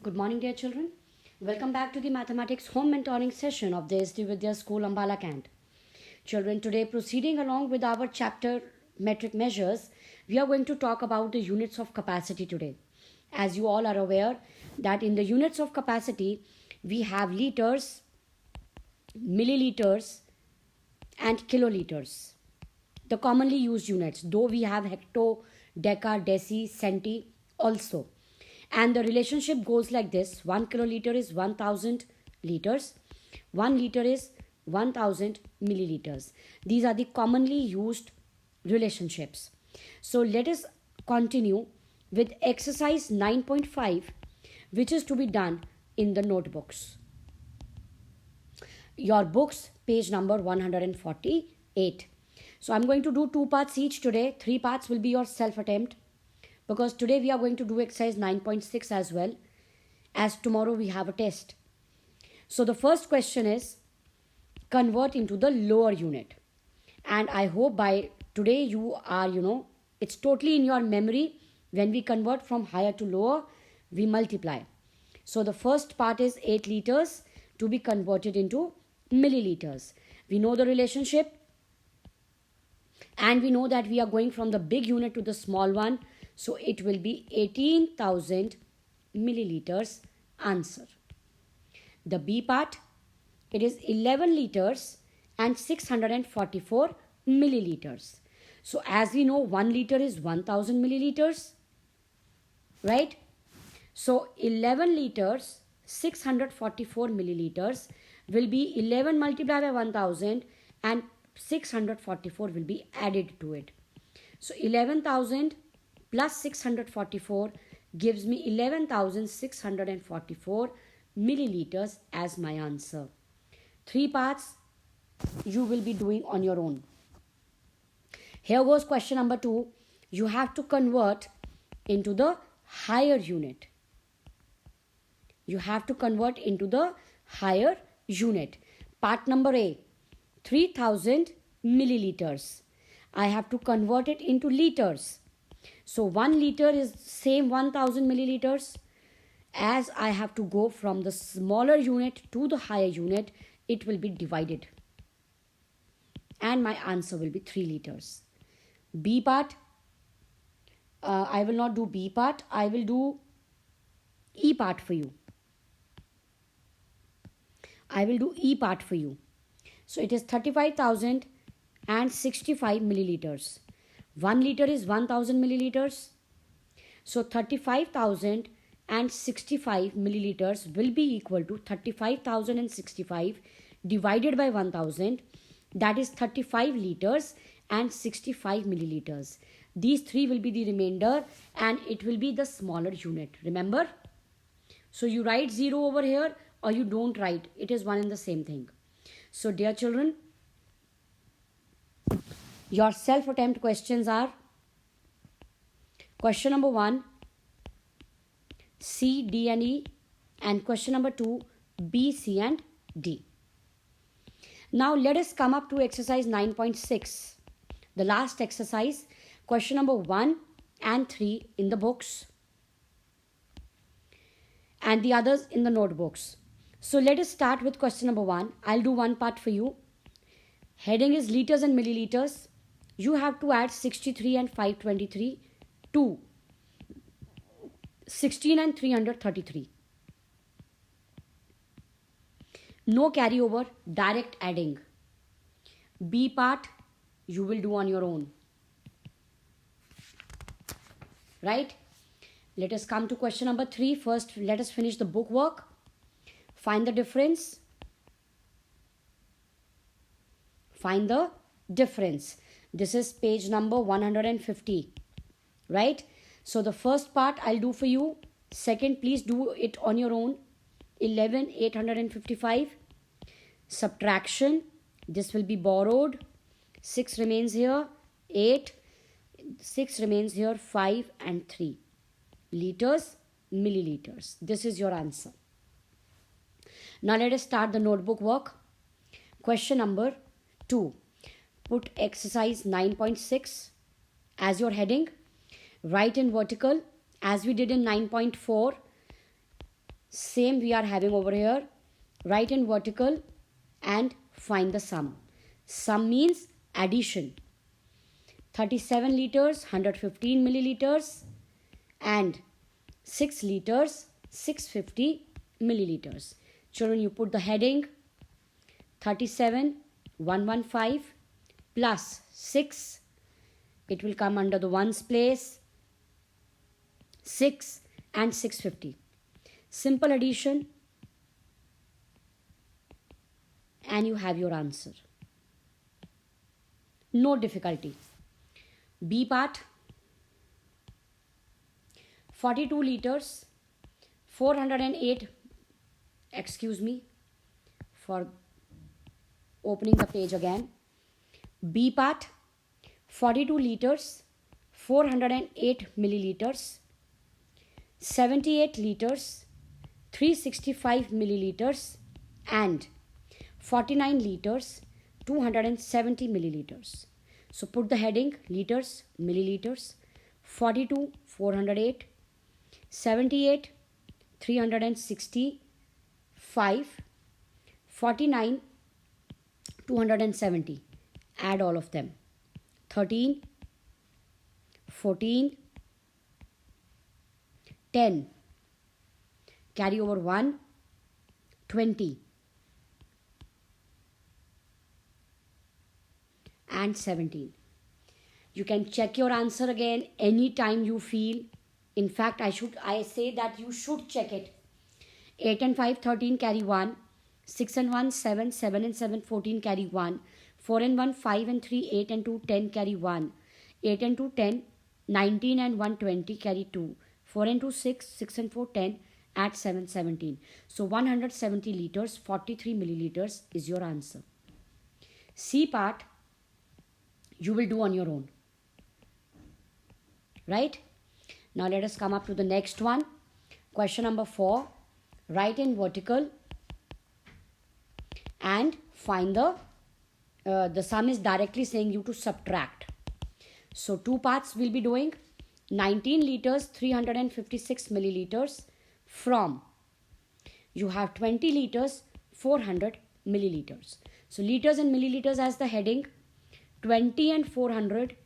Good morning, dear children. Welcome back to the mathematics home mentoring session of the SD Vidya School, Ambala Cant. Children, today proceeding along with our chapter metric measures, we are going to talk about the units of capacity today. As you all are aware that in the units of capacity, we have liters, milliliters and kiloliters. The commonly used units, though we have hecto, deca, deci, centi also. And the relationship goes like this: 1 kiloliter is 1000 liters, 1 liter is 1000 milliliters. These are the commonly used relationships. So let us continue with exercise 9.5, which is to be done in the notebooks. Your books, page number 148. So I'm going to do 2 parts each today. 3 parts will be your self attempt, because today we are going to do exercise 9.6 as well, as tomorrow we have a test. So the first question is convert into the lower unit. And I hope by today you are, it's totally in your memory. When we convert from higher to lower, we multiply. So the first part is 8 liters to be converted into milliliters. We know the relationship, and we know that we are going from the big unit to the small one. So it will be 18,000 milliliters answer. The B part, it is 11 liters and 644 milliliters. So as we know, 1 liter is 1000 milliliters, right? So 11 liters, 644 milliliters will be 11 multiplied by 1000 and 644 will be added to it. So 11,000 plus 644 gives me 11,644 milliliters as my answer. 3 parts you will be doing on your own. Here goes question number 2. You have to convert into the higher unit. You have to convert into the higher unit. Part number A, 3000 milliliters. I have to convert it into liters. So 1 liter is same 1000 milliliters. As I have to go from the smaller unit to the higher unit, it will be divided. And my answer will be 3 liters. B part, I will not do B part. I will do E part for you. I will do E part for you. So it is 35,065 milliliters. 1 liter is 1000 milliliters. So 35,065 milliliters will be equal to 35,065 divided by 1000. That is 35 liters and 65 milliliters. These 3 will be the remainder and it will be the smaller unit. Remember? So you write 0 over here or you don't write. It is one and the same thing. So dear children, your self-attempt questions are: question number 1, C, D and E, and question number 2, B, C and D. Now let us come up to exercise 9.6. The last exercise, question number 1 and 3 in the books and the others in the notebooks. So let us start with question number 1. I'll do one part for you. Heading is liters and milliliters. You have to add 63 and 523 to 16 and 333. No carryover, direct adding. B part you will do on your own. Right? Let us come to question number 3. First, let us finish the book work. Find the difference. Find the difference. This is page number 150. Right? So the first part I'll do for you. Second, please do it on your own. 11,855. Subtraction. This will be borrowed. 6 remains here. 8. 6 remains here. 5 and 3. Liters, milliliters. This is your answer. Now let us start the notebook work. Question number 2. Put exercise 9.6 as your heading. Write in vertical as we did in 9.4. Same we are having over here. Write in vertical and find the sum. Sum means addition. 37 liters 115 milliliters and 6 liters 650 milliliters. Children, you put the heading 37 115 plus 6. It will come under the ones place. 6 and 650. Simple addition and you have your answer. No difficulty. B part. 42 liters 408, excuse me for opening the page again. B part. 42 liters 408 milliliters, 78 liters 365 milliliters and 49 liters 270 milliliters. So put the heading liters, milliliters. 42 408, 78 365, 49 270. Add all of them. 13, 14, 10. Carry over 1, 20 and 17. You can check your answer again anytime you feel. In fact, I say that you should check it. 8 and 5 13, carry 1. 6 and 1 7, 7 and 7 14, carry 1. 4 and 1 5 and 3 8 and 2 10, carry 1. 8 and 2 10, 19 and 1 20, carry 2. 4 and 2 6, 6 and 4 10, add 7 17. So 170 liters 43 milliliters is your answer. C part you will do on your own. Right? Now let us come up to the next one. Question number 4. Write in vertical and find the sum is directly saying you to subtract. So two parts we'll be doing. 19 liters 356 milliliters from, you have 20 liters 400 milliliters. So liters and milliliters as the heading. 20 and 400,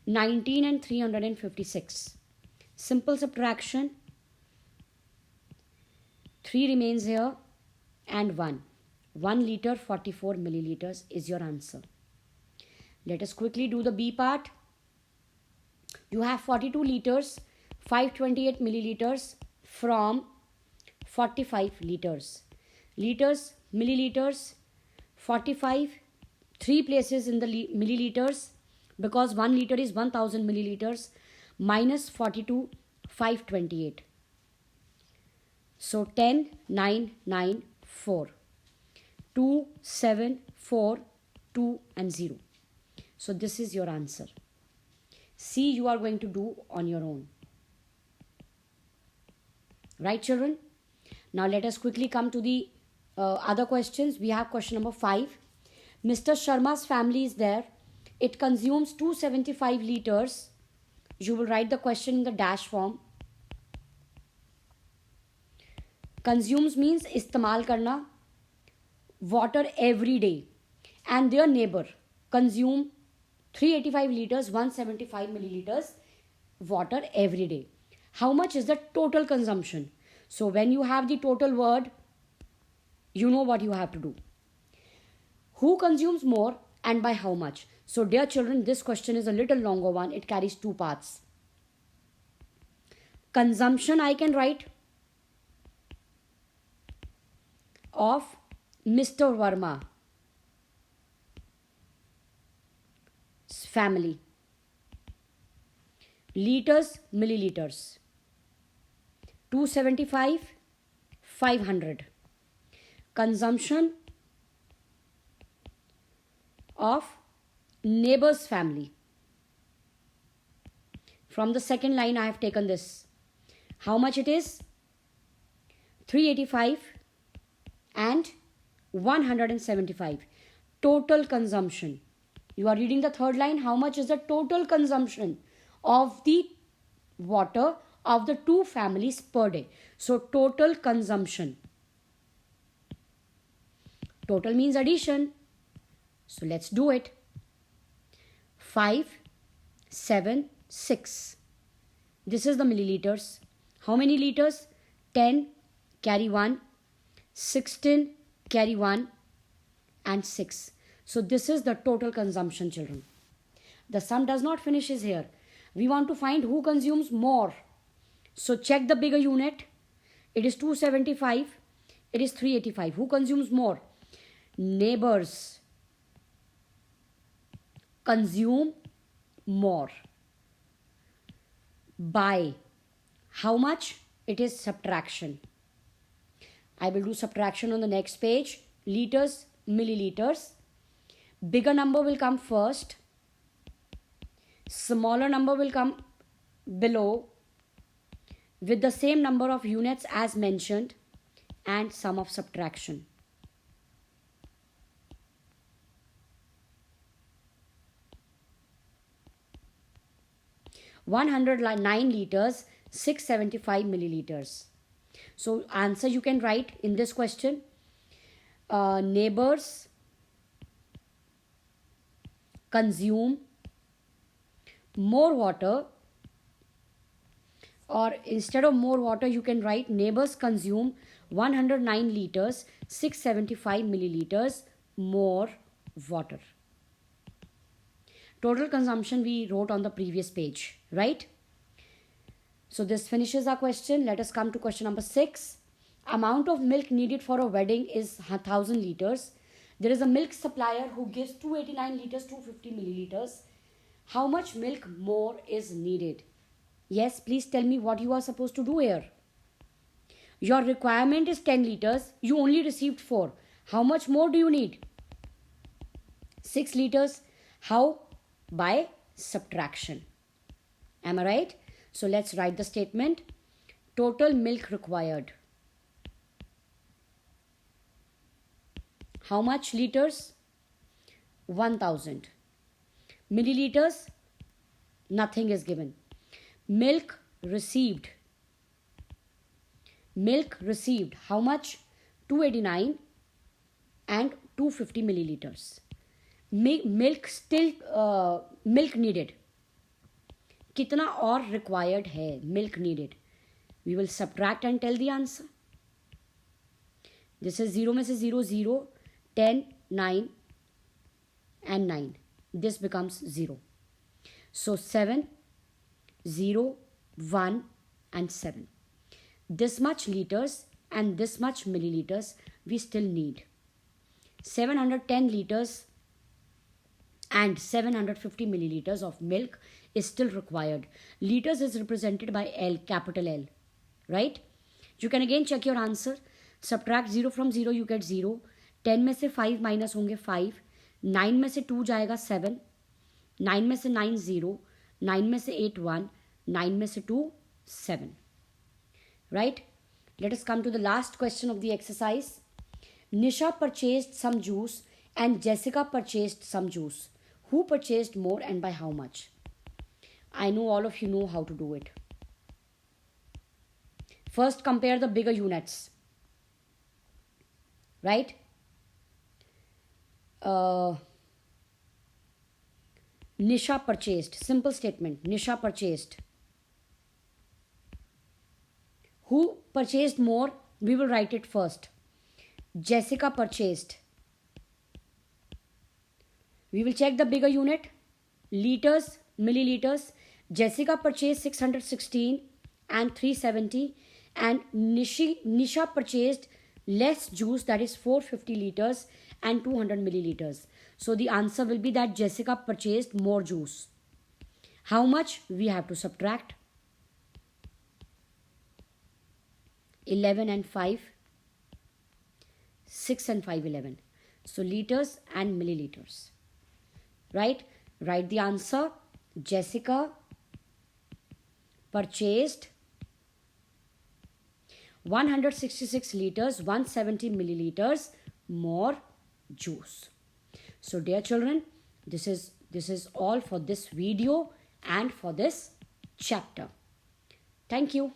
19 and 356. Simple subtraction. 3 remains here and 1. 1 liter 44 milliliters is your answer. Let us quickly do the B part. You have 42 liters 528 milliliters from 45 liters. Liters, milliliters, 45, 3 places in the milliliters because 1 liter is 1000 milliliters minus 42 528. So 10 9 9 4 2 7 4 2 and 0. So this is your answer. C you are going to do on your own. Right, children? Now let us quickly come to the other questions. We have question number 5. Mr. Sharma's family is there. It consumes 275 liters. You will write the question in the dash form. Consumes means istemal karna. Water every day. And their neighbor consume 385 liters, 175 milliliters water every day. How much is the total consumption? So when you have the total word, you know what you have to do. Who consumes more and by how much? So dear children, this question is a little longer one. It carries 2 parts. Consumption I can write of Mr. Verma's family. Liters, milliliters. 275, 500. Consumption of neighbor's family. From the second line I have taken this. How much it is? 385 and 175. Total consumption. You are reading the third line. How much is the total consumption of the water of the two families per day. So total consumption. Total means addition. So let's do it. 5, 7, 6. This is the milliliters. How many liters? 10, carry 1, 16, carry 1, and 6. So this is the total consumption, children. The sum does not finish here. We want to find who consumes more. So check the bigger unit. It is 275. It is 385. Who consumes more? Neighbors consume more. By how much? It is subtraction. I will do subtraction on the next page. Liters, milliliters. Bigger number will come first. Smaller number will come below with the same number of units as mentioned and sum of subtraction. (109 liters, 675 milliliters). So answer you can write in this question. Neighbors consume more water, or instead of more water you can write neighbors consume 109 liters, 675 milliliters more water. Total consumption we wrote on the previous page, right? So this finishes our question. Let us come to question number 6. Amount of milk needed for a wedding is 1000 liters. There is a milk supplier who gives 289 liters, 250 milliliters. How much milk more is needed? Yes, please tell me what you are supposed to do here. Your requirement is 10 liters. You only received 4. How much more do you need? 6 liters. How? By subtraction. Am I right? So let's write the statement. Total milk required. How much liters? 1000. Milliliters? Nothing is given. Milk received. Milk received. How much? 289 and 250 milliliters. Milk still milk needed. कितना और required है milk needed? We will subtract and tell the answer. This is 0 में से 0, 0, 10, 9 and 9. This becomes 0. So 7, 0, 1 and 7. This much liters and this much milliliters we still need. 710 liters and 750 milliliters of milk is still required. Liters is represented by L, capital L, right? You can again check your answer. Subtract 0 from 0, you get 0. 10 में से 5 minus होंगे 5. 9 में से 2 जाएगा 7. 9 में से 9 0. 9 में से 8 1. 9 में से 2 7. Right? Let us come to the last question of the exercise. Nisha purchased some juice and Jessica purchased some juice. Who purchased more and by how much? I know all of you know how to do it. First, compare the bigger units. Right? Nisha purchased. Simple statement. Nisha purchased. Who purchased more? We will write it first. Jessica purchased. We will check the bigger unit. Liters, milliliters. Jessica purchased 616 and 370. And Nisha purchased less juice, that is 450 liters and 200 milliliters. So the answer will be that Jessica purchased more juice. How much? We have to subtract. 11 and 5. 6 and 5, 11. So liters and milliliters. Right? Write the answer. Jessica purchased 166 liters, 170 milliliters more juice. So dear children, this is all for this video and for this chapter. Thank you.